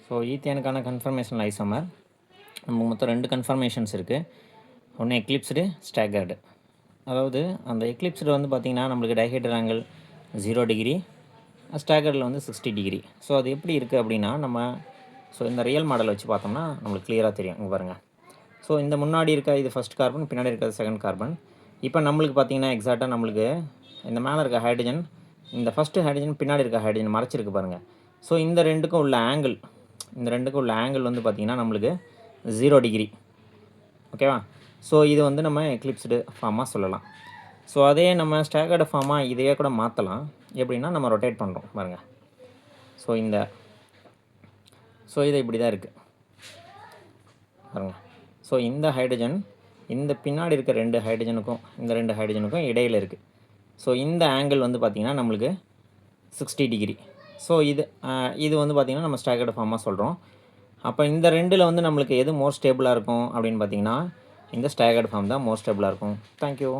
So ஈத்தேனுக்கான confirmation isomer நமக்கு மொத்தம் 2 confirmations இருக்குது. ஒன்று எக்லிப்ஸ்டு, ஸ்டாகர்டு. அதாவது அந்த எக்லிப்ஸ்டு வந்து பார்த்திங்கன்னா நம்மளுக்கு டைஹைட்ரல் ஆங்கிள் 0 டிகிரி, ஸ்டாகர்டில் வந்து 60 டிகிரி. ஸோ அது எப்படி இருக்குது அப்படின்னா இந்த ரியல் மாடல் வச்சு பார்த்தோம்னா நம்மளுக்கு கிளியராக தெரியும். இங்கே பாருங்கள். ஸோ இந்த முன்னாடி இருக்க இது ஃபஸ்ட் கார்பன், பின்னாடி இருக்கிறது செகண்ட் கார்பன். இப்போ நம்மளுக்கு பார்த்திங்கன்னா எக்ஸாக்டாக நம்மளுக்கு இந்த மேலே இருக்க ஹைட்ரஜன், இந்த ஃபஸ்ட்டு ஹைட்ரஜன் பின்னாடி இருக்க ஹைட்ரஜன் மறைச்சிருக்கு பாருங்கள். ஸோ இந்த ரெண்டுக்கும் உள்ள ஆங்கிள் வந்து பார்த்திங்கன்னா நம்மளுக்கு 0 டிகிரி. ஓகேவா? ஸோ இது வந்து நம்ம எக்லிப்ஸ்டு ஃபார்மாக சொல்லலாம். ஸோ அதே நம்ம ஸ்டாகர்டு ஃபார்மாக இதையே கூட மாற்றலாம். எப்படின்னா நம்ம ரொட்டேட் பண்ணுறோம் பாருங்கள். ஸோ இது இப்படி தான் இருக்குது பாருங்கள். ஸோ இந்த ஹைட்ரஜன் இந்த பின்னாடி இருக்க 2 ஹைட்ரஜனுக்கும் இடையில் இருக்குது. ஸோ இந்த ஆங்கிள் வந்து பார்த்திங்கன்னா நம்மளுக்கு 60 டிகிரி. ஸோ இது வந்து பார்த்திங்கன்னா நம்ம ஸ்டாகர்டு ஃபார்மாக சொல்கிறோம். அப்போ இந்த 2ல் வந்து நம்மளுக்கு எது மோர் ஸ்டேபிளாக இருக்கும் அப்படின்னு பார்த்திங்கன்னா இந்த ஸ்டாகர்டு ஃபார்ம் தான் மோர் ஸ்டேபிளாக இருக்கும். தேங்க்யூ.